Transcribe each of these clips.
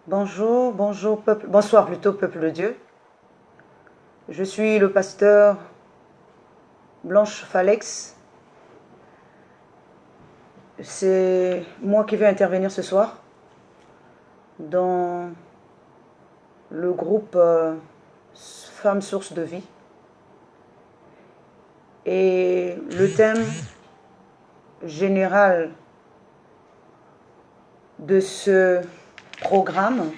Bonjour, bonjour peuple, bonsoir plutôt peuple de Dieu. Je suis le pasteur Blanche Falex. C'est moi qui vais intervenir ce soir dans le groupe Femmes Sources de Vie. Et le thème général de ce programme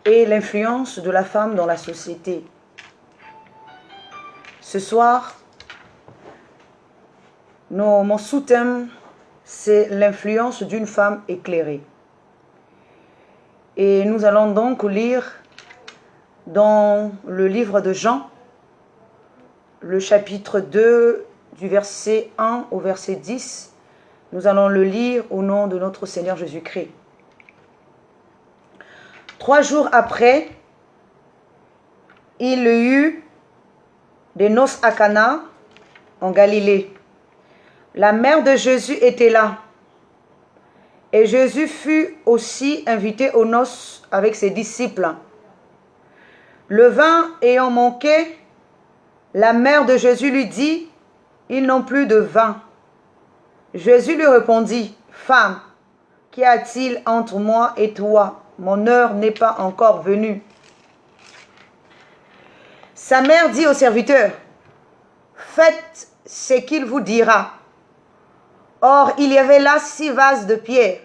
est l'influence de la femme dans la société. Ce soir, mon sous-thème, c'est l'influence d'une femme éclairée. Et nous allons donc lire dans le livre de Jean, le chapitre 2, du verset 1 au verset 10. Nous allons le lire au nom de notre Seigneur Jésus-Christ. 3 jours après, il y eut des noces à Cana, en Galilée. La mère de Jésus était là. Et Jésus fut aussi invité aux noces avec ses disciples. Le vin ayant manqué, la mère de Jésus lui dit, « Ils n'ont plus de vin. » Jésus lui répondit, « Femme, qu'y a-t-il entre moi et toi? Mon heure n'est pas encore venue. » Sa mère dit au serviteur, « Faites ce qu'il vous dira. » Or, il y avait là 6 vases de pierre,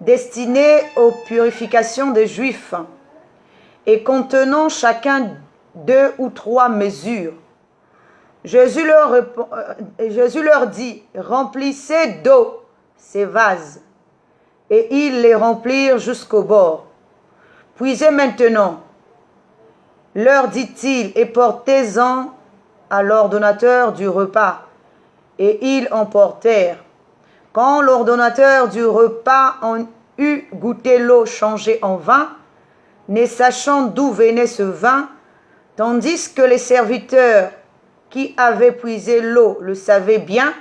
destinés aux purifications des Juifs, et contenant chacun 2 ou 3 mesures. Jésus leur dit, « Remplissez d'eau ces vases. » Et ils les remplirent jusqu'au bord. « Puisez maintenant, leur dit-il, et portez-en à l'ordonnateur du repas. » Et ils emportèrent. Quand l'ordonnateur du repas en eut goûté l'eau changée en vin, ne sachant d'où venait ce vin, tandis que les serviteurs qui avaient puisé l'eau le savaient bien,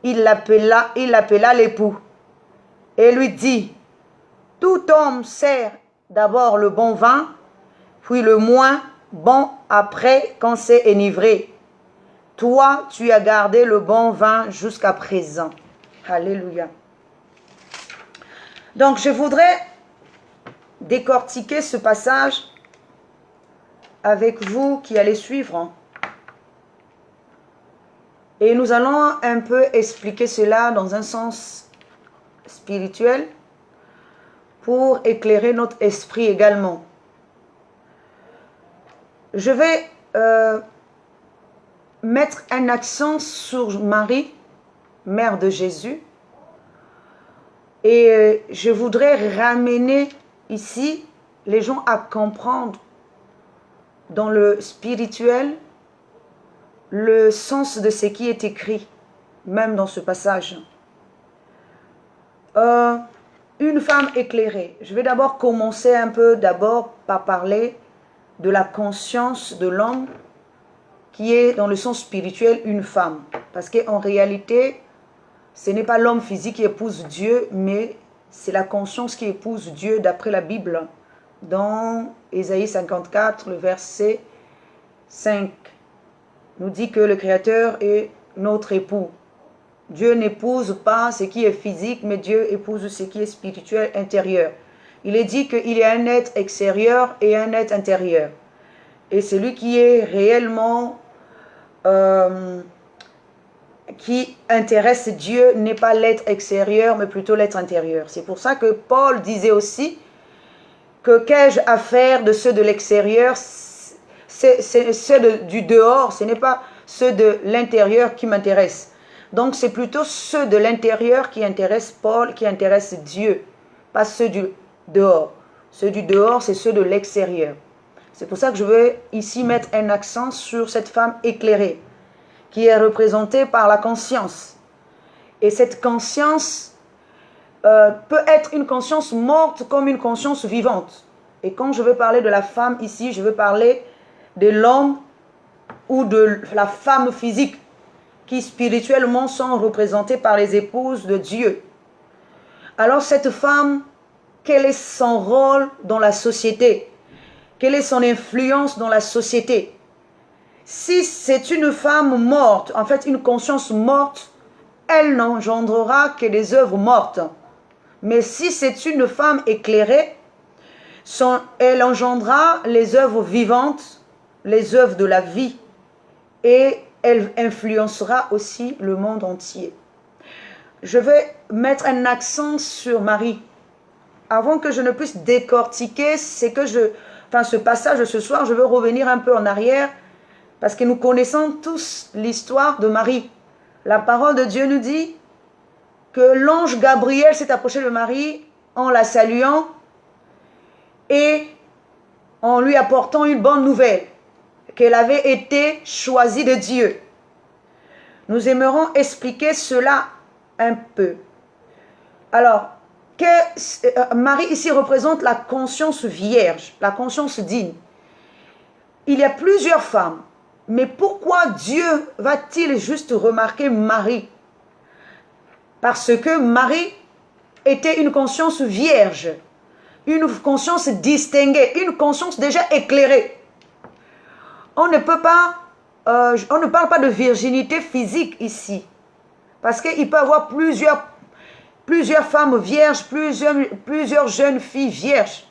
il l'appela l'époux et lui dit, « Tout homme sert d'abord le bon vin, puis le moins bon après quand c'est enivré. Toi, tu as gardé le bon vin jusqu'à présent. » Alléluia. Donc, je voudrais décortiquer ce passage avec vous qui allez suivre. Et nous allons un peu expliquer cela dans un sens spirituel pour éclairer notre esprit également. Je vais mettre un accent sur Marie, mère de Jésus, et je voudrais ramener ici les gens à comprendre dans le spirituel le sens de ce qui est écrit, même dans ce passage. Une femme éclairée. Je vais d'abord commencer par parler de la conscience de l'homme qui est dans le sens spirituel une femme. Parce qu'en réalité, ce n'est pas l'homme physique qui épouse Dieu, mais c'est la conscience qui épouse Dieu d'après la Bible. Dans Ésaïe 54, le verset 5, nous dit que le Créateur est notre époux. Dieu n'épouse pas ce qui est physique, mais Dieu épouse ce qui est spirituel, intérieur. Il est dit qu'il y a un être extérieur et un être intérieur. Et celui qui est réellement qui intéresse Dieu n'est pas l'être extérieur, mais plutôt l'être intérieur. C'est pour ça que Paul disait aussi que qu'ai-je à faire de ceux de l'extérieur? C'est ceux du dehors, ce n'est pas ceux de l'intérieur qui m'intéressent. Donc c'est plutôt ceux de l'intérieur qui intéressent Paul, qui intéressent Dieu, pas ceux du dehors. Ceux du dehors, c'est ceux de l'extérieur. C'est pour ça que je veux ici mettre un accent sur cette femme éclairée, qui est représentée par la conscience. Et cette conscience peut être une conscience morte comme une conscience vivante. Et quand je veux parler de la femme ici, je veux parler de l'homme ou de la femme physique qui spirituellement sont représentées par les épouses de Dieu. Alors cette femme quel est son rôle dans la société, quelle est son influence dans la société. Si c'est une femme morte, en fait une conscience morte, elle n'engendrera que des œuvres mortes. Mais si c'est une femme éclairée, elle engendrera les œuvres vivantes, les œuvres de la vie. Et elle influencera aussi le monde entier. Je vais mettre un accent sur Marie. Avant que je ne puisse décortiquer ce passage de ce soir, je veux revenir un peu en arrière, parce que nous connaissons tous l'histoire de Marie. La parole de Dieu nous dit que l'ange Gabriel s'est approché de Marie en la saluant et en lui apportant une bonne nouvelle, qu'elle avait été choisie de Dieu. Nous aimerons expliquer cela un peu. Alors, Marie ici représente la conscience vierge, la conscience digne. Il y a plusieurs femmes, mais pourquoi Dieu va-t-il juste remarquer Marie? Parce que Marie était une conscience vierge, une conscience distinguée, une conscience déjà éclairée. On ne parle pas de virginité physique ici, parce qu'il peut y avoir plusieurs femmes vierges, plusieurs jeunes filles vierges.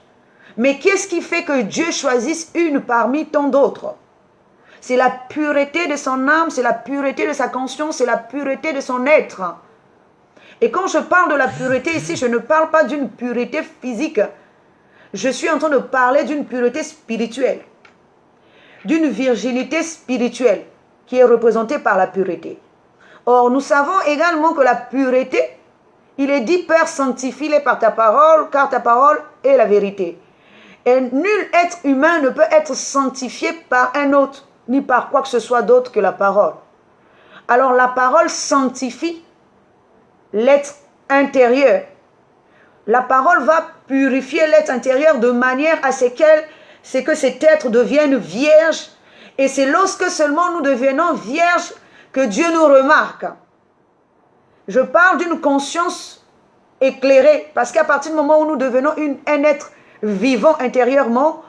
Mais qu'est-ce qui fait que Dieu choisisse une parmi tant d'autres? C'est la pureté de son âme, c'est la pureté de sa conscience, c'est la pureté de son être. Et quand je parle de la pureté ici, je ne parle pas d'une pureté physique. Je suis en train de parler d'une pureté spirituelle, d'une virginité spirituelle qui est représentée par la pureté. Or, nous savons également que la pureté, il est dit, Père, sanctifie-les par ta parole, car ta parole est la vérité. Et nul être humain ne peut être sanctifié par un autre, ni par quoi que ce soit d'autre que la parole. Alors la parole sanctifie l'être intérieur. La parole va purifier l'être intérieur de manière à ce que cet être devienne vierge. Et c'est lorsque seulement nous devenons vierges que Dieu nous remarque. Je parle d'une conscience éclairée, parce qu'à partir du moment où nous devenons un être vivant intérieurement,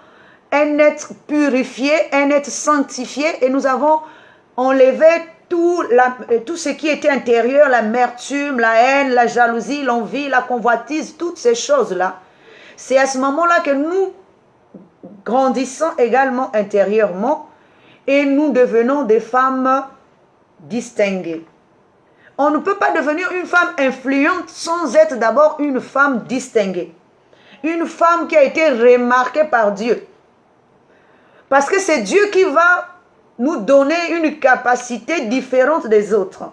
un être purifié, un être sanctifié, et nous avons enlevé tout ce qui était intérieur, l'amertume, la haine, la jalousie, l'envie, la convoitise, toutes ces choses-là. C'est à ce moment-là que nous grandissons également intérieurement et nous devenons des femmes distinguées. On ne peut pas devenir une femme influente sans être d'abord une femme distinguée. Une femme qui a été remarquée par Dieu. Parce que c'est Dieu qui va nous donner une capacité différente des autres.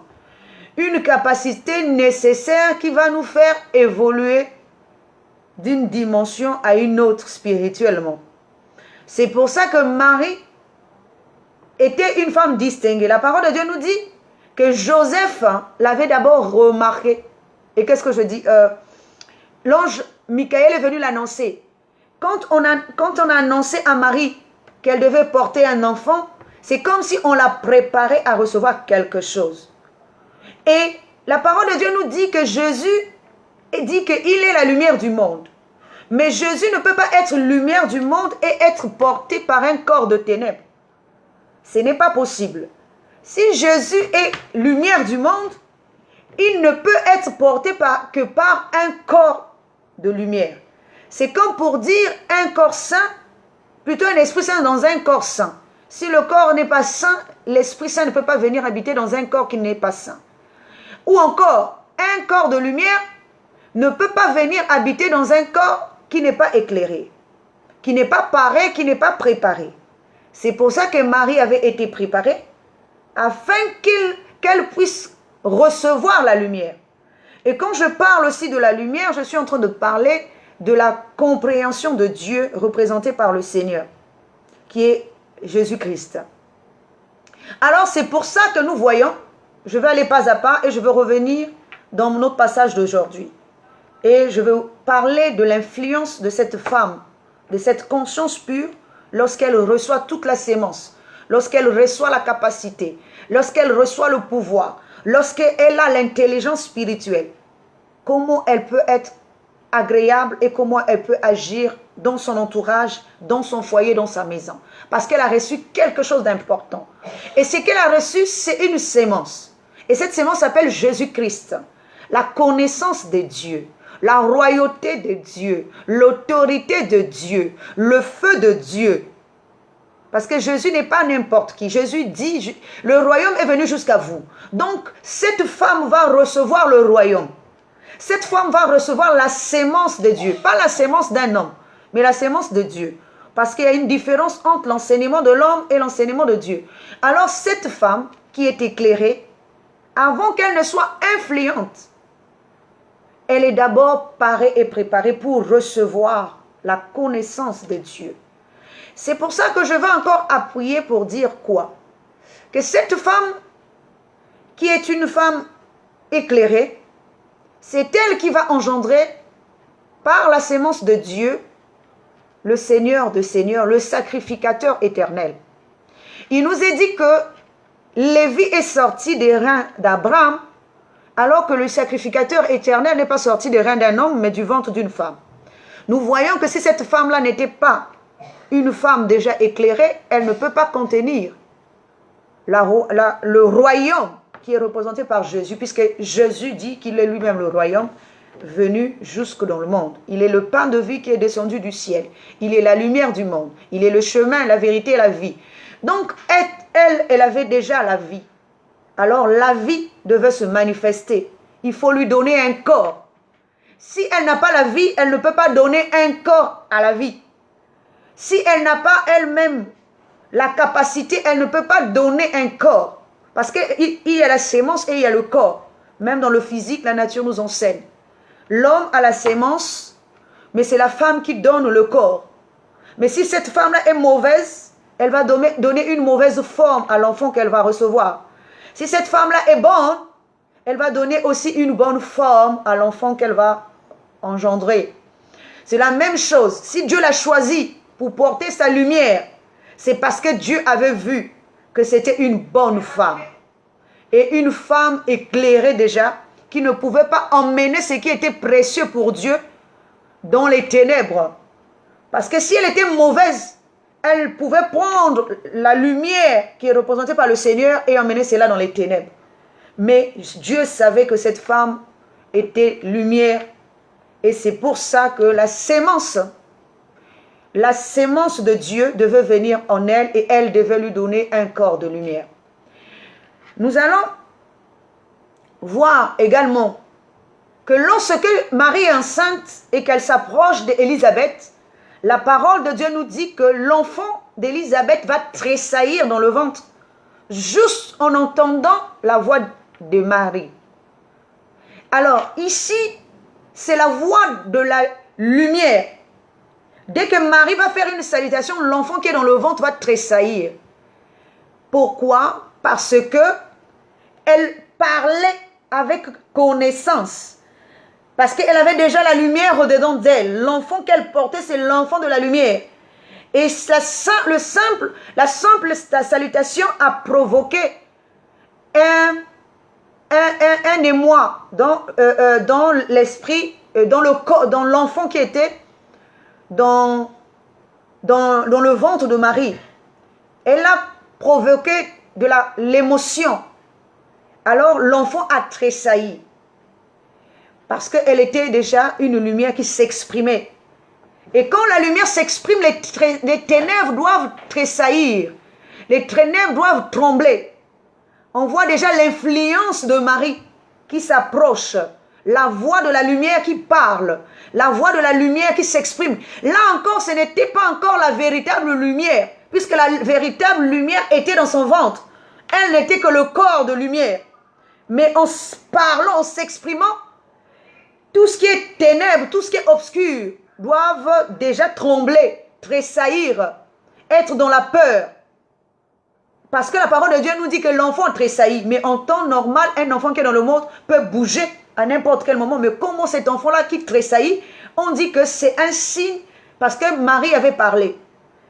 Une capacité nécessaire qui va nous faire évoluer d'une dimension à une autre spirituellement. C'est pour ça que Marie était une femme distinguée. La parole de Dieu nous dit que Joseph l'avait d'abord remarqué. Et qu'est-ce que je dis? L'ange Michael est venu l'annoncer. Quand on a annoncé à Marie qu'elle devait porter un enfant, c'est comme si on l'a préparée à recevoir quelque chose. Et la parole de Dieu nous dit que Jésus dit qu'il est la lumière du monde. Mais Jésus ne peut pas être lumière du monde et être porté par un corps de ténèbres. Ce n'est pas possible. Si Jésus est lumière du monde, il ne peut être porté que par un corps de lumière. C'est comme pour dire un corps saint, plutôt un esprit saint dans un corps saint. Si le corps n'est pas saint, l'esprit saint ne peut pas venir habiter dans un corps qui n'est pas saint. Ou encore, un corps de lumière ne peut pas venir habiter dans un corps qui n'est pas éclairé, qui n'est pas paré, qui n'est pas préparé. C'est pour ça que Marie avait été préparée, afin qu'elle puisse recevoir la lumière. Et quand je parle aussi de la lumière, je suis en train de parler de la compréhension de Dieu représentée par le Seigneur, qui est Jésus-Christ. Alors c'est pour ça que nous voyons, je vais aller pas à pas et je veux revenir dans notre passage d'aujourd'hui. Et je vais parler de l'influence de cette femme, de cette conscience pure, lorsqu'elle reçoit toute la sémence, lorsqu'elle reçoit la capacité, lorsqu'elle reçoit le pouvoir, lorsqu'elle a l'intelligence spirituelle. Comment elle peut être agréable et comment elle peut agir dans son entourage, dans son foyer, dans sa maison. Parce qu'elle a reçu quelque chose d'important. Et ce qu'elle a reçu, c'est une sémence. Et cette sémence s'appelle Jésus-Christ. La connaissance de Dieu, la royauté de Dieu, l'autorité de Dieu, le feu de Dieu. Parce que Jésus n'est pas n'importe qui. Jésus dit, le royaume est venu jusqu'à vous. Donc, cette femme va recevoir le royaume. Cette femme va recevoir la sémence de Dieu. Pas la sémence d'un homme, mais la sémence de Dieu. Parce qu'il y a une différence entre l'enseignement de l'homme et l'enseignement de Dieu. Alors, cette femme qui est éclairée, avant qu'elle ne soit influente, elle est d'abord parée et préparée pour recevoir la connaissance de Dieu. C'est pour ça que je vais encore appuyer pour dire quoi? Que cette femme, qui est une femme éclairée, c'est elle qui va engendrer, par la sémence de Dieu, le Seigneur de Seigneurs, le sacrificateur éternel. Il nous est dit que Lévi est sorti des reins d'Abraham, alors que le sacrificateur éternel n'est pas sorti des reins d'un homme, mais du ventre d'une femme. Nous voyons que si cette femme-là n'était pas une femme déjà éclairée, elle ne peut pas contenir le royaume qui est représenté par Jésus, puisque Jésus dit qu'il est lui-même le royaume venu jusque dans le monde. Il est le pain de vie qui est descendu du ciel. Il est la lumière du monde. Il est le chemin, la vérité et la vie. Donc, elle avait déjà la vie. Alors, la vie devait se manifester. Il faut lui donner un corps. Si elle n'a pas la vie, elle ne peut pas donner un corps à la vie. Si elle n'a pas elle-même la capacité, elle ne peut pas donner un corps. Parce qu'il y a la sémence et il y a le corps. Même dans le physique, la nature nous enseigne. L'homme a la sémence, mais c'est la femme qui donne le corps. Mais si cette femme-là est mauvaise, elle va donner une mauvaise forme à l'enfant qu'elle va recevoir. Si cette femme-là est bonne, elle va donner aussi une bonne forme à l'enfant qu'elle va engendrer. C'est la même chose. Si Dieu l'a choisi pour porter sa lumière, c'est parce que Dieu avait vu que c'était une bonne femme. Et une femme éclairée déjà, qui ne pouvait pas emmener ce qui était précieux pour Dieu dans les ténèbres. Parce que si elle était mauvaise, elle pouvait prendre la lumière qui est représentée par le Seigneur et emmener cela dans les ténèbres. Mais Dieu savait que cette femme était lumière. Et c'est pour ça que la sémence de Dieu devait venir en elle et elle devait lui donner un corps de lumière. Nous allons voir également que lorsque Marie est enceinte et qu'elle s'approche d'Élisabeth, la parole de Dieu nous dit que l'enfant d'Élisabeth va tressaillir dans le ventre, juste en entendant la voix de Marie. Alors ici, c'est la voix de la lumière. Dès que Marie va faire une salutation, l'enfant qui est dans le ventre va tressaillir. Pourquoi? Parce que elle parlait avec connaissance. Parce qu'elle avait déjà la lumière au-dedans d'elle. L'enfant qu'elle portait, c'est l'enfant de la lumière. Et la simple salutation a provoqué un émoi dans l'esprit, dans le corps, dans l'enfant qui était dans le ventre de Marie. Elle a provoqué de l'émotion. Alors l'enfant a tressailli. Parce qu'elle était déjà une lumière qui s'exprimait. Et quand la lumière s'exprime, les ténèbres doivent tressaillir. Les ténèbres doivent trembler. On voit déjà l'influence de Marie qui s'approche. La voix de la lumière qui parle. La voix de la lumière qui s'exprime. Là encore, ce n'était pas encore la véritable lumière. Puisque la véritable lumière était dans son ventre. Elle n'était que le corps de lumière. Mais en parlant, en s'exprimant, tout ce qui est ténèbres, tout ce qui est obscur, doivent déjà trembler, tressaillir, être dans la peur. Parce que la parole de Dieu nous dit que l'enfant tressaillit. Mais en temps normal, un enfant qui est dans le monde peut bouger à n'importe quel moment. Mais comment cet enfant-là qui tressaillit, on dit que c'est un signe parce que Marie avait parlé.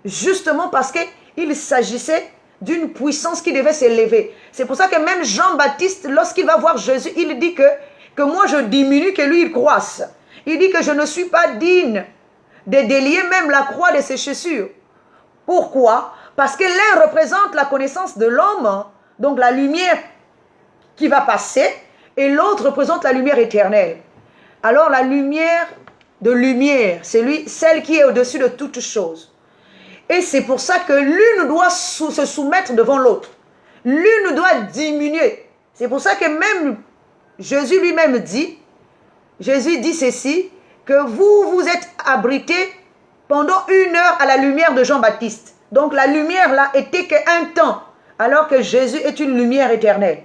Justement parce qu'il s'agissait d'une puissance qui devait s'élever. C'est pour ça que même Jean-Baptiste, lorsqu'il va voir Jésus, il dit que moi je diminue, que lui il croisse. Il dit que je ne suis pas digne de délier même la croix de ses chaussures. Pourquoi? Parce que l'un représente la connaissance de l'homme, donc la lumière qui va passer, et l'autre représente la lumière éternelle. Alors la lumière de lumière, c'est celle qui est au-dessus de toutes choses. Et c'est pour ça que l'une doit se soumettre devant l'autre. L'une doit diminuer. C'est pour ça que même Jésus lui-même dit, Jésus dit ceci, que vous vous êtes abrités pendant 1 heure à la lumière de Jean-Baptiste. Donc la lumière là était qu'un temps, alors que Jésus est une lumière éternelle.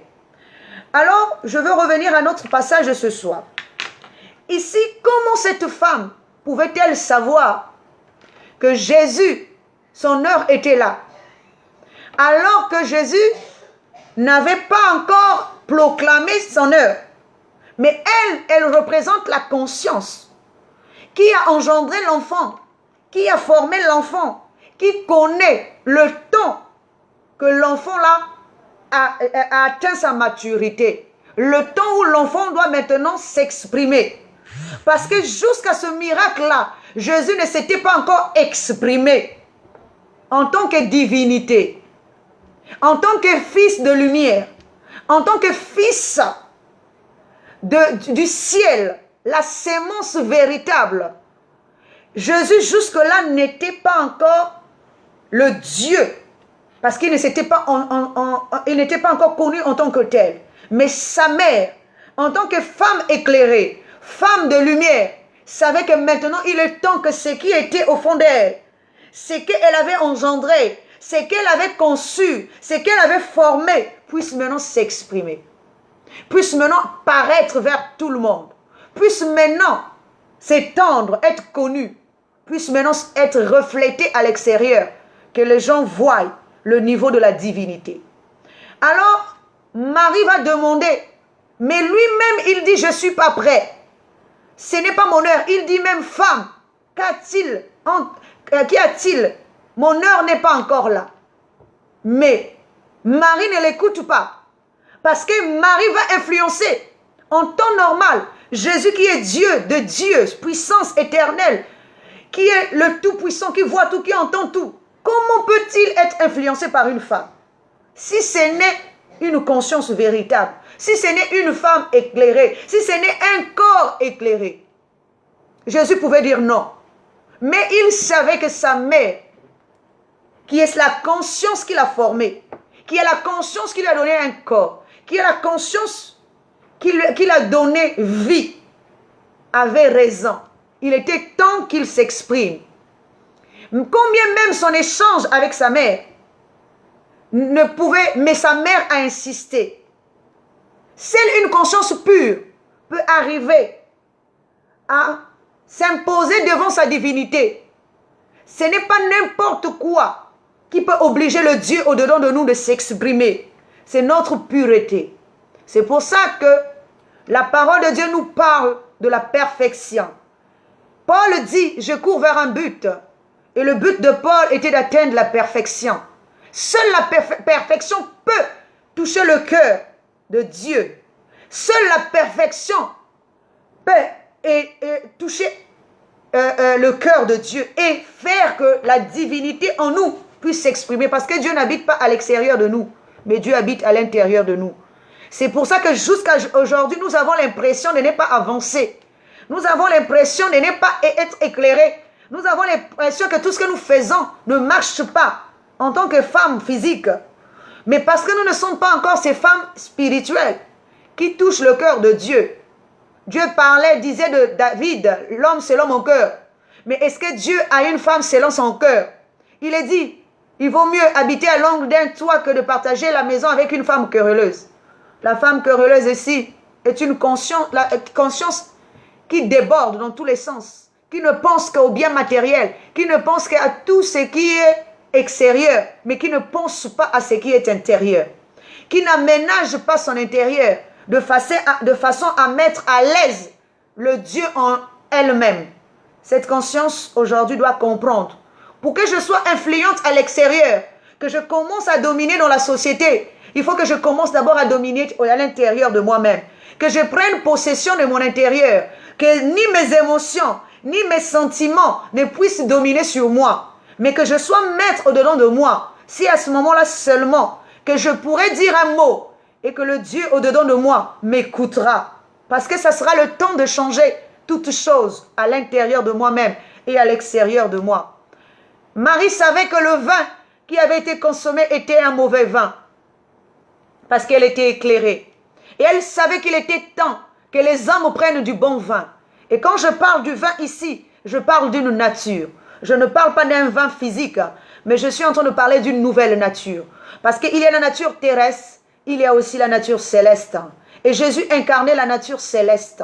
Alors, je veux revenir à notre passage de ce soir. Ici, comment cette femme pouvait-elle savoir que Jésus, son heure était là, alors que Jésus n'avait pas encore proclamé son heure? Mais elle représente la conscience qui a engendré l'enfant, qui a formé l'enfant, qui connaît le temps que l'enfant là a atteint sa maturité, le temps où l'enfant doit maintenant s'exprimer. Parce que jusqu'à ce miracle-là, Jésus ne s'était pas encore exprimé en tant que divinité, en tant que fils de lumière, en tant que fils du ciel, la sémence véritable. Jésus jusque-là n'était pas encore le Dieu, parce qu'il n'était pas encore connu en tant que tel. Mais sa mère, en tant que femme éclairée, femme de lumière, savait que maintenant il est temps que ce qui était au fond d'elle, ce qu'elle avait engendré, ce qu'elle avait conçu, ce qu'elle avait formé, puisse maintenant s'exprimer, puisse maintenant paraître vers tout le monde, puisse maintenant s'étendre, être connu, puisse maintenant être reflété à l'extérieur, que les gens voient le niveau de la divinité. Alors, Marie va demander, mais lui-même il dit, je ne suis pas prêt. Ce n'est pas mon heure. Il dit même, femme, qu'y a-t-il? Mon heure n'est pas encore là. Mais Marie ne l'écoute pas. Parce que Marie va influencer en temps normal Jésus qui est Dieu, de Dieu, puissance éternelle, qui est le tout-puissant, qui voit tout, qui entend tout. Comment peut-il être influencé par une femme? Si ce n'est une conscience véritable, si ce n'est une femme éclairée, si ce n'est un corps éclairé. Jésus pouvait dire non. Mais il savait que sa mère, qui est la conscience qu'il a formée, qui est la conscience qui lui a donné un corps, qui est la conscience qui lui a donné vie, avait raison. Il était temps qu'il s'exprime. Combien même son échange avec sa mère ne pouvait, mais sa mère a insisté. Seule une conscience pure peut arriver à s'imposer devant sa divinité. Ce n'est pas n'importe quoi qui peut obliger le Dieu au-dedans de nous de s'exprimer. C'est notre pureté. C'est pour ça que la parole de Dieu nous parle de la perfection. Paul dit, je cours vers un but. Et le but de Paul était d'atteindre la perfection. Seule la perfection peut toucher le cœur de Dieu. Seule la perfection peut toucher le cœur de Dieu et faire que la divinité en nous puisse s'exprimer. Parce que Dieu n'habite pas à l'extérieur de nous, mais Dieu habite à l'intérieur de nous. C'est pour ça que jusqu'à aujourd'hui, nous avons l'impression de ne pas avancer. Nous avons l'impression de ne pas être éclairés. Nous avons l'impression que tout ce que nous faisons ne marche pas en tant que femmes physiques. Mais parce que nous ne sommes pas encore ces femmes spirituelles qui touchent le cœur de Dieu. Dieu parlait, disait de David, l'homme selon mon cœur. Mais est-ce que Dieu a une femme selon son cœur? Il est dit, il vaut mieux habiter à l'angle d'un toit que de partager la maison avec une femme querelleuse. La femme querelleuse ici est une conscience qui déborde dans tous les sens, qui ne pense qu'au bien matériel, qui ne pense qu'à tout ce qui est extérieur, mais qui ne pense pas à ce qui est intérieur, qui n'aménage pas son intérieur de façon à mettre à l'aise le Dieu en elle-même. Cette conscience aujourd'hui doit comprendre. Pour que je sois influente à l'extérieur, que je commence à dominer dans la société, il faut que je commence d'abord à dominer à l'intérieur de moi-même. Que je prenne possession de mon intérieur. Que ni mes émotions, ni mes sentiments ne puissent dominer sur moi, mais que je sois maître au-dedans de moi. Si à ce moment-là seulement, que je pourrais dire un mot et que le Dieu au-dedans de moi m'écoutera. Parce que ça sera le temps de changer toutes choses à l'intérieur de moi-même et à l'extérieur de moi. Marie savait que le vin qui avait été consommé était un mauvais vin parce qu'elle était éclairée. Et elle savait qu'il était temps que les hommes prennent du bon vin. Et quand je parle du vin ici, je parle d'une nature. Je ne parle pas d'un vin physique, mais je suis en train de parler d'une nouvelle nature. Parce qu'il y a la nature terrestre, il y a aussi la nature céleste. Et Jésus incarnait la nature céleste.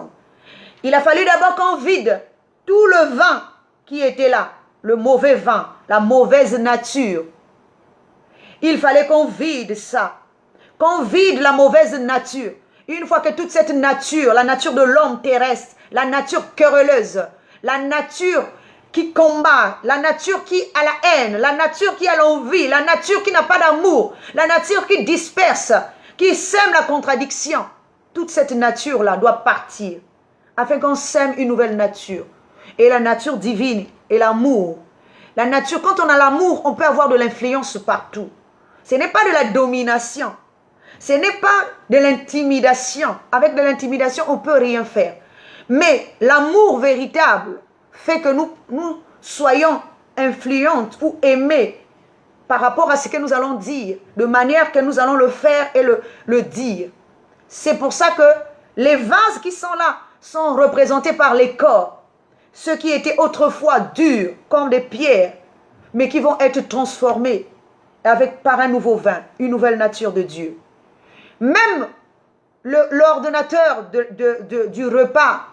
Il a fallu d'abord qu'on vide tout le vin qui était là, le mauvais vin, la mauvaise nature. Il fallait qu'on vide ça, qu'on vide la mauvaise nature. Une fois que toute cette nature, la nature de l'homme terrestre, la nature querelleuse, la nature qui combat, la nature qui a la haine, la nature qui a l'envie, la nature qui n'a pas d'amour, la nature qui disperse, qui sème la contradiction, toute cette nature-là doit partir afin qu'on sème une nouvelle nature. Et la nature divine et l'amour. La nature, quand on a l'amour, on peut avoir de l'influence partout. Ce n'est pas de la domination. Ce n'est pas de l'intimidation. Avec de l'intimidation, on ne peut rien faire. Mais l'amour véritable fait que nous soyons influentes ou aimées par rapport à ce que nous allons dire, de manière que nous allons le faire et le dire. C'est pour ça que les vases qui sont là sont représentés par les corps. Ceux qui étaient autrefois durs comme des pierres, mais qui vont être transformés par un nouveau vin, une nouvelle nature de Dieu. Même l'ordonnateur du repas,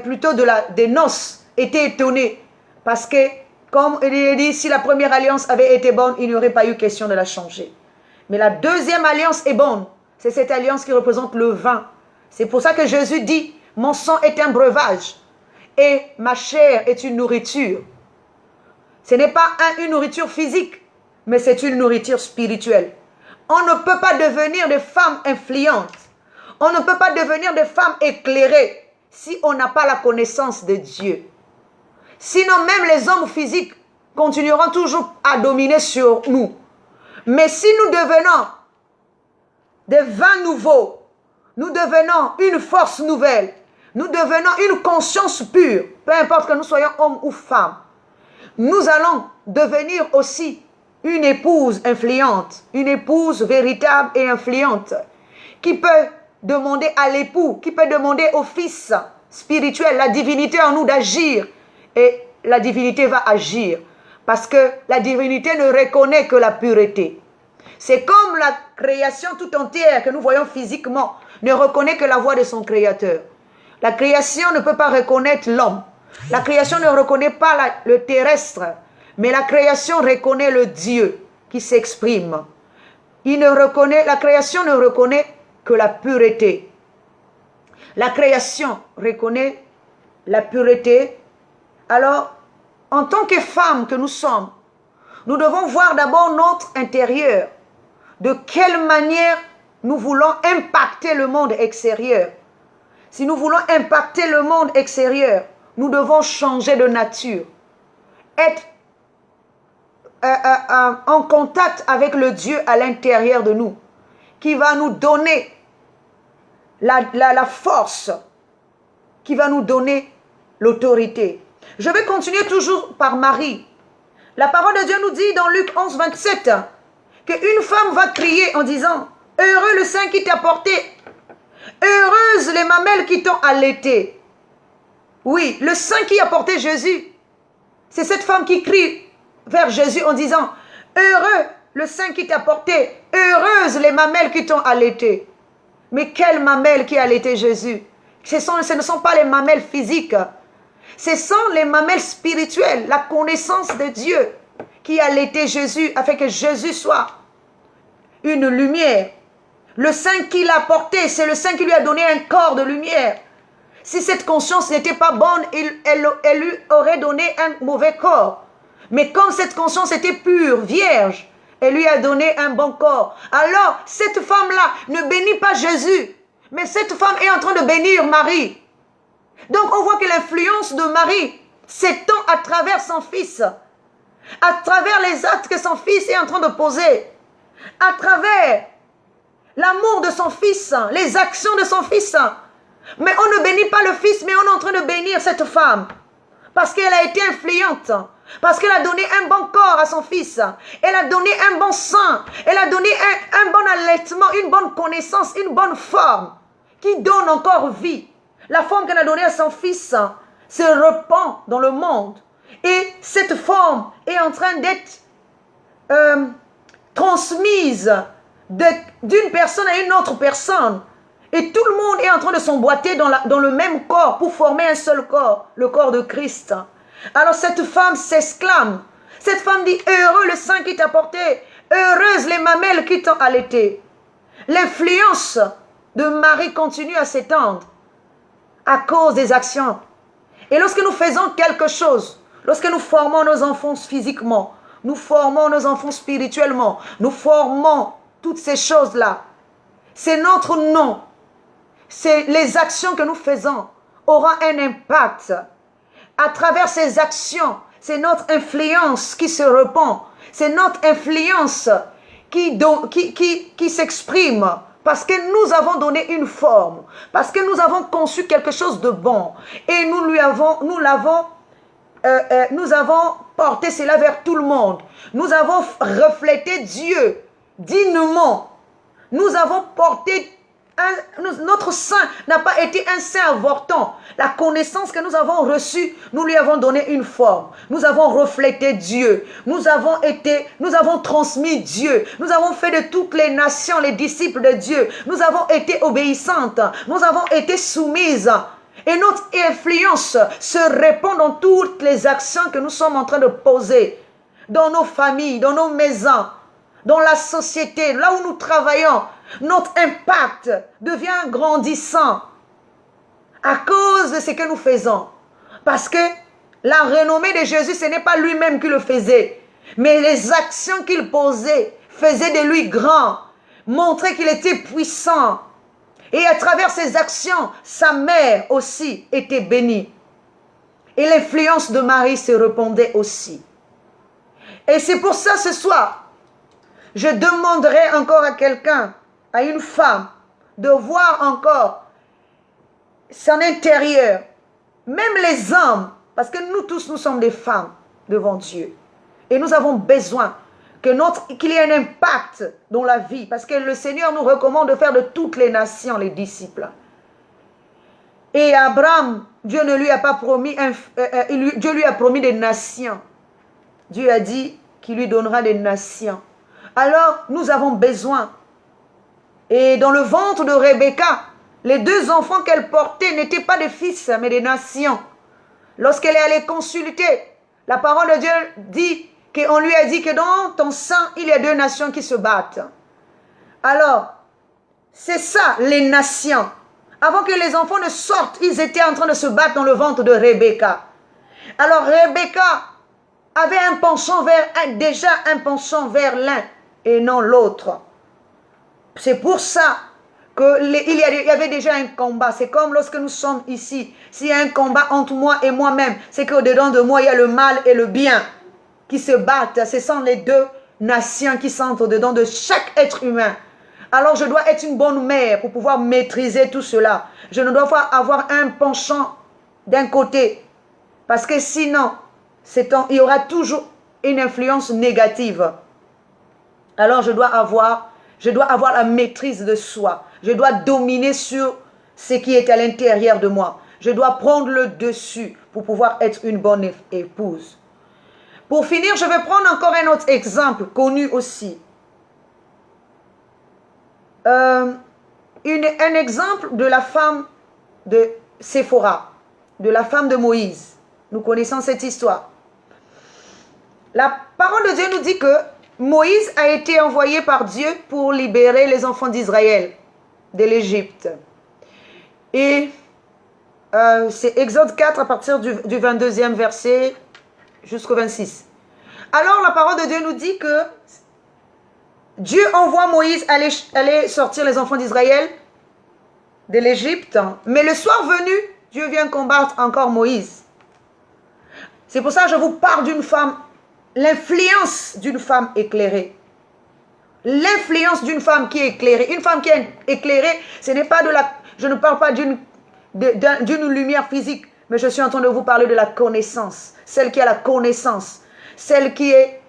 plutôt des noces, était étonné. Parce que, comme il est dit, si la première alliance avait été bonne, il n'y aurait pas eu question de la changer. Mais la deuxième alliance est bonne. C'est cette alliance qui représente le vin. C'est pour ça que Jésus dit, mon sang est un breuvage et ma chair est une nourriture. Ce n'est pas une nourriture physique, mais c'est une nourriture spirituelle. On ne peut pas devenir des femmes influentes. On ne peut pas devenir des femmes éclairées si on n'a pas la connaissance de Dieu. Sinon, même les hommes physiques continueront toujours à dominer sur nous. Mais si nous devenons des vins nouveaux, nous devenons une force nouvelle, nous devenons une conscience pure, peu importe que nous soyons hommes ou femmes, nous allons devenir aussi une épouse influente, une épouse véritable et influente, qui peut demander à l'époux, qui peut demander au fils spirituel, la divinité en nous d'agir, et la divinité va agir, parce que la divinité ne reconnaît que la pureté. C'est comme la création tout entière que nous voyons physiquement ne reconnaît que la voix de son créateur. La création ne peut pas reconnaître l'homme. La création ne reconnaît pas le terrestre, mais la création reconnaît le Dieu qui s'exprime. La création ne reconnaît que la pureté. La création reconnaît la pureté. Alors, en tant que femmes que nous sommes, nous devons voir d'abord notre intérieur. De quelle manière nous voulons impacter le monde extérieur. Si nous voulons impacter le monde extérieur, nous devons changer de nature. Être en contact avec le Dieu à l'intérieur de nous, qui va nous donner la force, qui va nous donner l'autorité. Je vais continuer toujours par Marie. La parole de Dieu nous dit dans Luc 11, 27, qu'une femme va crier en disant, « Heureux le sein qui t'a porté, heureuses les mamelles qui t'ont allaité. » Oui, le sein qui a porté Jésus, c'est cette femme qui crie vers Jésus en disant, « Heureux le sein qui t'a porté, heureuses les mamelles qui t'ont allaité. » Mais quelles mamelles qui a allaité Jésus? Ce ne sont pas les mamelles physiques. Ce sont les mamelles spirituelles, la connaissance de Dieu qui a allaité Jésus afin que Jésus soit une lumière. Le sein qu'il a porté, c'est le sein qui lui a donné un corps de lumière. Si cette conscience n'était pas bonne, elle lui aurait donné un mauvais corps. Mais comme cette conscience était pure, vierge, elle lui a donné un bon corps. Alors, cette femme-là ne bénit pas Jésus, mais cette femme est en train de bénir Marie. Donc on voit que l'influence de Marie s'étend à travers son fils, à travers les actes que son fils est en train de poser, à travers l'amour de son fils, les actions de son fils. Mais on ne bénit pas le fils, mais on est en train de bénir cette femme. Parce qu'elle a été influente. Parce qu'elle a donné un bon corps à son fils. Elle a donné un bon sang. Elle a donné un bon allaitement, une bonne connaissance, une bonne forme qui donne encore vie. La forme qu'elle a donnée à son fils se répand dans le monde. Et cette forme est en train d'être transmise d'une personne à une autre personne. Et tout le monde est en train de s'emboîter dans le même corps pour former un seul corps, le corps de Christ. Alors cette femme s'exclame. Cette femme dit, heureux le sein qui t'a porté, heureuses les mamelles qui t'ont allaité. L'influence de Marie continue à s'étendre à cause des actions. Et lorsque nous faisons quelque chose, lorsque nous formons nos enfants physiquement, nous formons nos enfants spirituellement, nous formons toutes ces choses-là, c'est notre nom. C'est les actions que nous faisons auront un impact. À travers ces actions, c'est notre influence qui se répand. C'est notre influence qui s'exprime parce que nous avons donné une forme, parce que nous avons conçu quelque chose de bon et nous avons porté cela vers tout le monde. Nous avons reflété Dieu dignement. Nous avons porté notre sein n'a pas été un sein avortant. La connaissance que nous avons reçue, nous lui avons donné une forme. Nous avons reflété Dieu. Nous avons transmis Dieu. Nous avons fait de toutes les nations les disciples de Dieu. Nous avons été obéissantes. Nous avons été soumises. Et notre influence se répand dans toutes les actions que nous sommes en train de poser. Dans nos familles, dans nos maisons, dans la société, là où nous travaillons. Notre impact devient grandissant à cause de ce que nous faisons. Parce que la renommée de Jésus, ce n'est pas lui-même qui le faisait, mais les actions qu'il posait faisaient de lui grand, montraient qu'il était puissant. Et à travers ses actions, sa mère aussi était bénie. Et l'influence de Marie se répandait aussi. Et c'est pour ça ce soir, je demanderai encore à quelqu'un, à une femme, de voir encore son intérieur. Même les hommes, parce que nous tous, nous sommes des femmes devant Dieu. Et nous avons besoin qu'il y ait un impact dans la vie. Parce que le Seigneur nous recommande de faire de toutes les nations les disciples. Et Abraham, Dieu ne lui a pas promis, Dieu lui a promis des nations. Dieu a dit qu'il lui donnera des nations. Alors, nous avons besoin. Et dans le ventre de Rebecca, les deux enfants qu'elle portait n'étaient pas des fils, mais des nations. Lorsqu'elle est allée consulter, la parole de Dieu dit qu'on lui a dit que dans ton sang, il y a deux nations qui se battent. Alors, c'est ça, les nations. Avant que les enfants ne sortent, ils étaient en train de se battre dans le ventre de Rebecca. Alors, Rebecca avait déjà un penchant vers l'un et non l'autre. C'est pour ça qu'il y avait déjà un combat. C'est comme lorsque nous sommes ici. S'il y a un combat entre moi et moi-même, c'est qu'au-dedans de moi, il y a le mal et le bien qui se battent. Ce sont les deux nations qui sont au-dedans de chaque être humain. Alors je dois être une bonne mère pour pouvoir maîtriser tout cela. Je ne dois pas avoir un penchant d'un côté. Parce que sinon, il y aura toujours une influence négative. Alors je dois avoir la maîtrise de soi. Je dois dominer sur ce qui est à l'intérieur de moi. Je dois prendre le dessus pour pouvoir être une bonne épouse. Pour finir, je vais prendre encore un autre exemple, connu aussi. Un exemple de la femme de Séphora, de la femme de Moïse. Nous connaissons cette histoire. La parole de Dieu nous dit que Moïse a été envoyé par Dieu pour libérer les enfants d'Israël de l'Égypte. Et c'est Exode 4 à partir du 22e verset jusqu'au 26. Alors la parole de Dieu nous dit que Dieu envoie Moïse aller sortir les enfants d'Israël de l'Égypte. Mais le soir venu, Dieu vient combattre encore Moïse. C'est pour ça que je vous parle d'une femme, l'influence d'une femme éclairée. L'influence d'une femme qui est éclairée. Une femme qui est éclairée, ce n'est pas de la... Je ne parle pas d'une lumière physique, mais je suis en train de vous parler de la connaissance. Celle qui a la connaissance. Celle qui est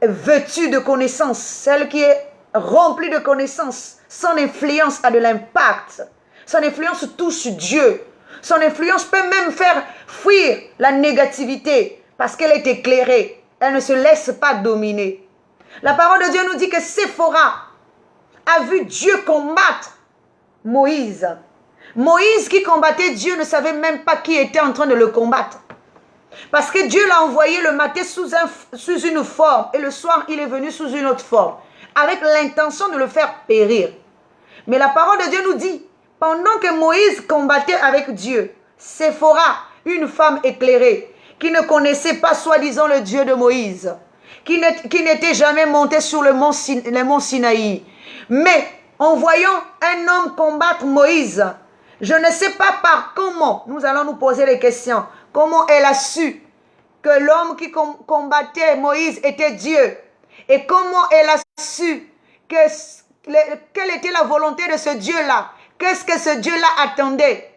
vêtue de connaissance. Celle qui est remplie de connaissance. Son influence a de l'impact. Son influence touche Dieu. Son influence peut même faire fuir la négativité parce qu'elle est éclairée. Elle ne se laisse pas dominer. La parole de Dieu nous dit que Séphora a vu Dieu combattre Moïse. Moïse qui combattait Dieu ne savait même pas qui était en train de le combattre. Parce que Dieu l'a envoyé le matin sous une forme et le soir il est venu sous une autre forme. Avec l'intention de le faire périr. Mais la parole de Dieu nous dit, pendant que Moïse combattait avec Dieu, Séphora, une femme éclairée, qui ne connaissait pas soi-disant le Dieu de Moïse, qui n'était jamais monté sur le mont Sinaï. Mais en voyant un homme combattre Moïse, je ne sais pas par comment, nous allons nous poser les questions, comment elle a su que l'homme qui combattait Moïse était Dieu, et comment elle a su quelle était la volonté de ce Dieu-là, qu'est-ce que ce Dieu-là attendait.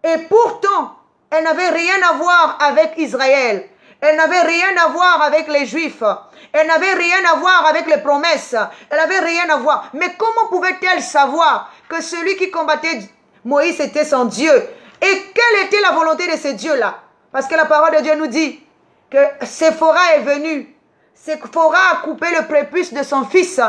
Et pourtant, elle n'avait rien à voir avec Israël. Elle n'avait rien à voir avec les Juifs. Elle n'avait rien à voir avec les promesses. Elle n'avait rien à voir. Mais comment pouvait-elle savoir que celui qui combattait Moïse était son Dieu? Et quelle était la volonté de ce Dieu-là? Parce que la parole de Dieu nous dit que Séphora est venue. Séphora a coupé le prépuce de son fils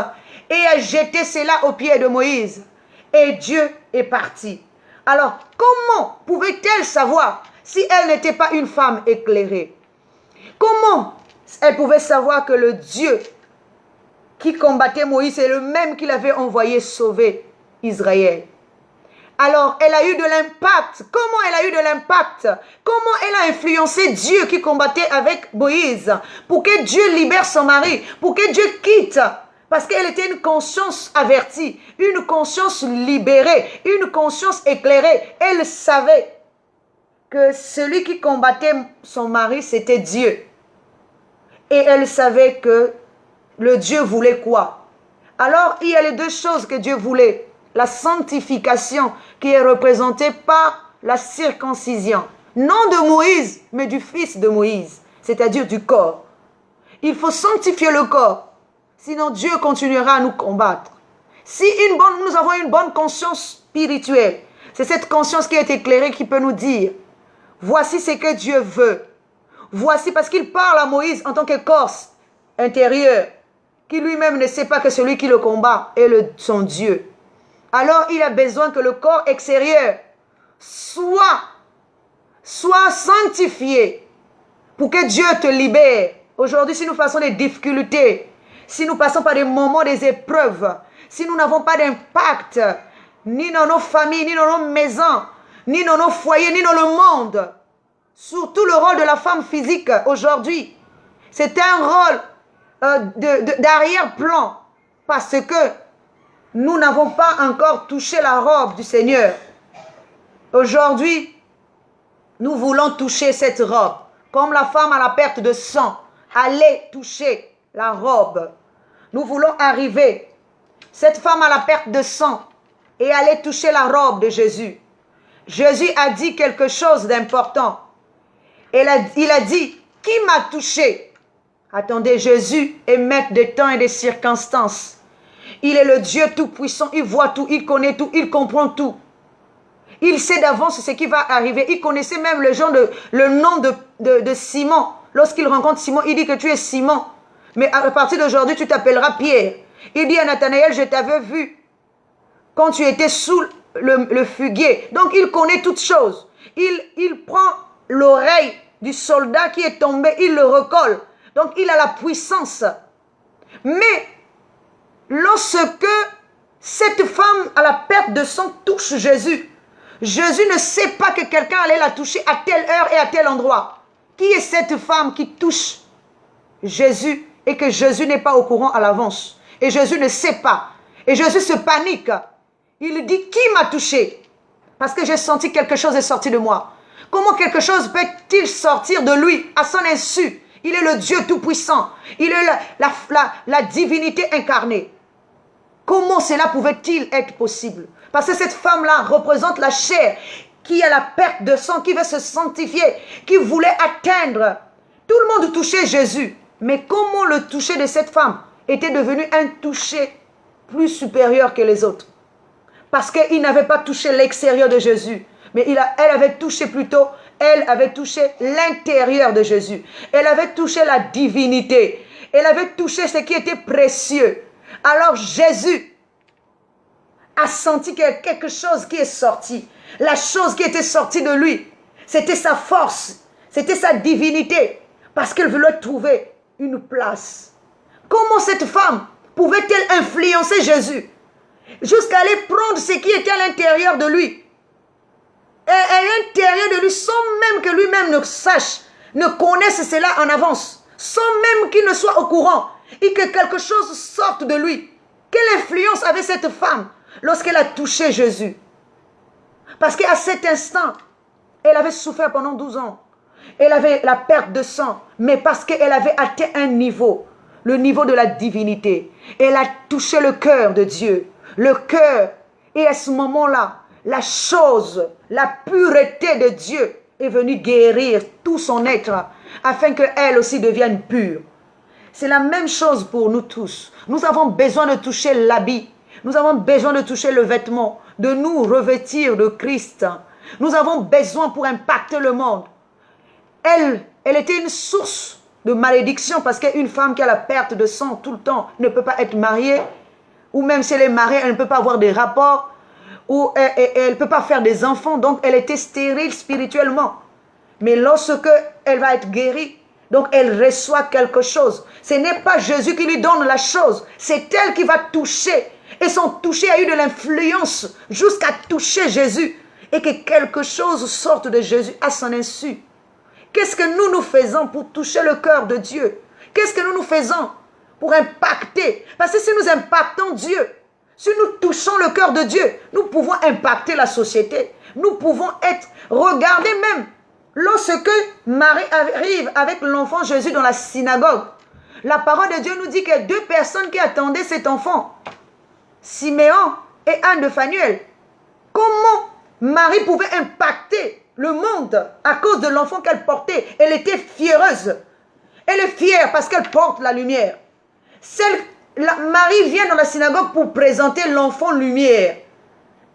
et a jeté cela aux pieds de Moïse. Et Dieu est parti. Alors, comment pouvait-elle savoir si elle n'était pas une femme éclairée? Comment elle pouvait savoir que le Dieu qui combattait Moïse est le même qui l'avait envoyé sauver Israël? Alors, elle a eu de l'impact. Comment elle a eu de l'impact? Comment elle a influencé Dieu qui combattait avec Moïse pour que Dieu libère son mari, pour que Dieu quitte? Parce qu'elle était une conscience avertie, une conscience libérée, une conscience éclairée. Elle savait que celui qui combattait son mari, c'était Dieu. Et elle savait que le Dieu voulait quoi? Alors, il y a les deux choses que Dieu voulait. La sanctification qui est représentée par la circoncision. Non de Moïse, mais du fils de Moïse, c'est-à-dire du corps. Il faut sanctifier le corps. Sinon, Dieu continuera à nous combattre. Si nous avons une bonne conscience spirituelle, c'est cette conscience qui est éclairée qui peut nous dire, voici ce que Dieu veut. Voici, parce qu'il parle à Moïse en tant que corps intérieur, qui lui-même ne sait pas que celui qui le combat est son Dieu. Alors, il a besoin que le corps extérieur soit sanctifié pour que Dieu te libère. Aujourd'hui, si nous faisons des difficultés, si nous passons par des moments, des épreuves, si nous n'avons pas d'impact, ni dans nos familles, ni dans nos maisons, ni dans nos foyers, ni dans le monde, surtout le rôle de la femme physique aujourd'hui, c'est un rôle d'arrière-plan, parce que nous n'avons pas encore touché la robe du Seigneur. Aujourd'hui, nous voulons toucher cette robe, comme la femme à la perte de sang allait toucher la robe. Nous voulons arriver, cette femme à la perte de sang, et aller toucher la robe de Jésus. Jésus a dit quelque chose d'important. Il a dit, qui m'a touché? Attendez, Jésus est maître des temps et des circonstances. Il est le Dieu tout-puissant, il voit tout, il connaît tout, il comprend tout. Il sait d'avance ce qui va arriver. Il connaissait même le nom de Simon. Lorsqu'il rencontre Simon, il dit que tu es Simon. Mais à partir d'aujourd'hui, tu t'appelleras Pierre. Il dit à Nathanaël, je t'avais vu quand tu étais sous le figuier. Donc, il connaît toutes choses. Il prend l'oreille du soldat qui est tombé, il le recolle. Donc, il a la puissance. Mais, lorsque cette femme à la perte de sang touche Jésus, Jésus ne sait pas que quelqu'un allait la toucher à telle heure et à tel endroit. Qui est cette femme qui touche Jésus et que Jésus n'est pas au courant à l'avance? Et Jésus ne sait pas. Et Jésus se panique. Il dit, qui m'a touché? Parce que j'ai senti quelque chose est sorti de moi. Comment quelque chose peut-il sortir de lui à son insu? Il est le Dieu Tout-Puissant. Il est la divinité incarnée. Comment cela pouvait-il être possible? Parce que cette femme-là représente la chair qui a la perte de sang, qui veut se sanctifier, qui voulait atteindre. Tout le monde touchait Jésus. Mais comment le toucher de cette femme était devenu un toucher plus supérieur que les autres? Parce qu'il n'avait pas touché l'extérieur de Jésus. Mais elle avait touché plutôt, elle avait touché l'intérieur de Jésus. Elle avait touché la divinité. Elle avait touché ce qui était précieux. Alors Jésus a senti qu'il y a quelque chose qui est sorti. La chose qui était sortie de lui, c'était sa force, c'était sa divinité. Parce qu'elle voulait trouver une place. Comment cette femme pouvait-elle influencer Jésus jusqu'à aller prendre ce qui était à l'intérieur de lui? Et à l'intérieur de lui, sans même que lui-même ne sache, ne connaisse cela en avance, sans même qu'il ne soit au courant, et que quelque chose sorte de lui. Quelle influence avait cette femme lorsqu'elle a touché Jésus? Parce qu'à cet instant, elle avait souffert pendant 12 ans. Elle avait la perte de sang, mais parce qu'elle avait atteint un niveau, le niveau de la divinité. Elle a touché le cœur de Dieu, le cœur. Et à ce moment-là, la chose, la pureté de Dieu est venue guérir tout son être, afin qu'elle aussi devienne pure. C'est la même chose pour nous tous. Nous avons besoin de toucher l'habit. Nous avons besoin de toucher le vêtement, de nous revêtir de Christ. Nous avons besoin pour impacter le monde. Elle était une source de malédiction parce qu'une femme qui a la perte de sang tout le temps ne peut pas être mariée, ou même si elle est mariée, elle ne peut pas avoir des rapports, ou elle ne peut pas faire des enfants, donc elle était stérile spirituellement. Mais lorsque elle va être guérie, donc elle reçoit quelque chose. Ce n'est pas Jésus qui lui donne la chose, c'est elle qui va toucher. Et son toucher a eu de l'influence jusqu'à toucher Jésus. Et que quelque chose sorte de Jésus à son insu. Qu'est-ce que nous faisons pour toucher le cœur de Dieu? Qu'est-ce que nous faisons pour impacter? Parce que si nous impactons Dieu, si nous touchons le cœur de Dieu, nous pouvons impacter la société. Nous pouvons être, regardez même, lorsque Marie arrive avec l'enfant Jésus dans la synagogue, la parole de Dieu nous dit qu'il y a 2 personnes qui attendaient cet enfant, Siméon et Anne de Phanuel. Comment Marie pouvait impacter le monde à cause de l'enfant qu'elle portait? Elle était fiéreuse. Elle est fière parce qu'elle porte la lumière. Marie vient dans la synagogue pour présenter l'enfant lumière.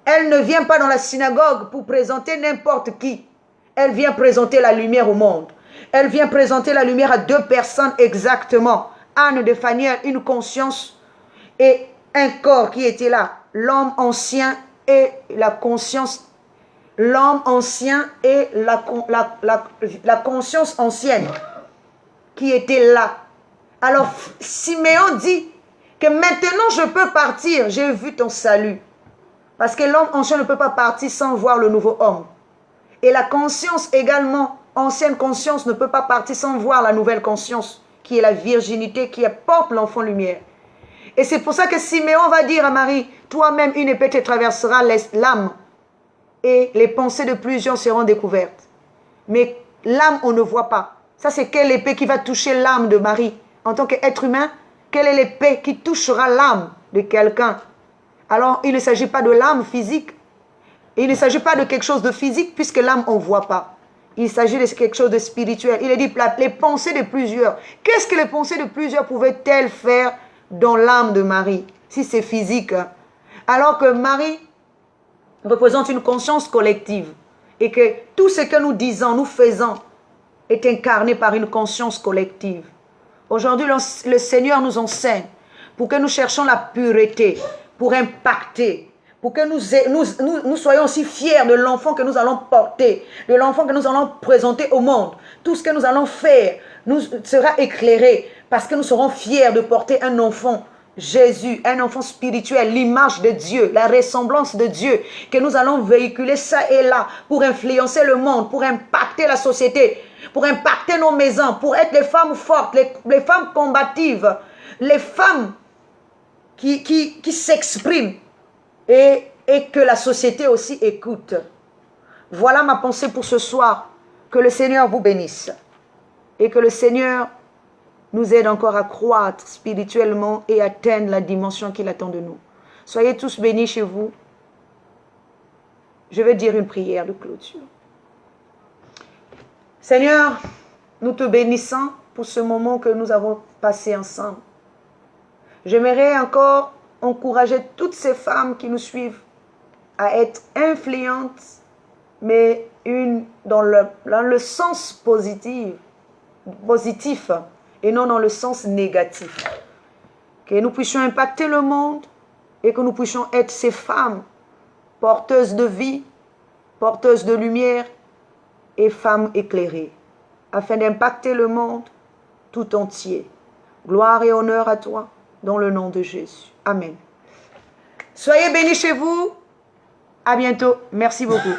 Elle ne vient pas dans la synagogue pour présenter n'importe qui. Elle vient présenter la lumière au monde. Elle vient présenter la lumière à 2 personnes exactement. Anne de Phanuel, une conscience et un corps qui était là. L'homme ancien et la conscience. L'homme ancien et la conscience ancienne qui était là. Alors Siméon dit que maintenant je peux partir, j'ai vu ton salut. Parce que l'homme ancien ne peut pas partir sans voir le nouveau homme. Et la conscience également, ancienne conscience, ne peut pas partir sans voir la nouvelle conscience, qui est la virginité, qui apporte l'enfant lumière. Et c'est pour ça que Siméon va dire à Marie, toi-même une épée te traversera l'âme, et les pensées de plusieurs seront découvertes. Mais l'âme, on ne voit pas. Ça, c'est quelle épée qui va toucher l'âme de Marie? En tant qu'être humain, quelle est l'épée qui touchera l'âme de quelqu'un? Alors, il ne s'agit pas de l'âme physique. Il ne s'agit pas de quelque chose de physique, puisque l'âme, on ne voit pas. Il s'agit de quelque chose de spirituel. Il est dit, les pensées de plusieurs. Qu'est-ce que les pensées de plusieurs pouvaient-elles faire dans l'âme de Marie, si c'est physique? Alors que Marie représente une conscience collective. Et que tout ce que nous disons, nous faisons, est incarné par une conscience collective. Aujourd'hui, le Seigneur nous enseigne pour que nous cherchions la pureté, pour impacter, pour que nous soyons aussi fiers de l'enfant que nous allons porter, de l'enfant que nous allons présenter au monde. Tout ce que nous allons faire nous sera éclairé parce que nous serons fiers de porter un enfant, Jésus, un enfant spirituel, l'image de Dieu, la ressemblance de Dieu, que nous allons véhiculer ça et là pour influencer le monde, pour impacter la société, pour impacter nos maisons, pour être les femmes fortes, les femmes combatives, les femmes qui s'expriment et que la société aussi écoute. Voilà ma pensée pour ce soir. Que le Seigneur vous bénisse. Et que le Seigneur nous aide encore à croître spirituellement et atteindre la dimension qu'il attend de nous. Soyez tous bénis chez vous. Je vais dire une prière de clôture. Seigneur, nous te bénissons pour ce moment que nous avons passé ensemble. J'aimerais encore encourager toutes ces femmes qui nous suivent à être influentes, mais dans le sens positif et non dans le sens négatif. Que nous puissions impacter le monde et que nous puissions être ces femmes porteuses de vie, porteuses de lumière et femmes éclairées, afin d'impacter le monde tout entier. Gloire et honneur à toi, dans le nom de Jésus. Amen. Soyez bénis chez vous. À bientôt. Merci beaucoup.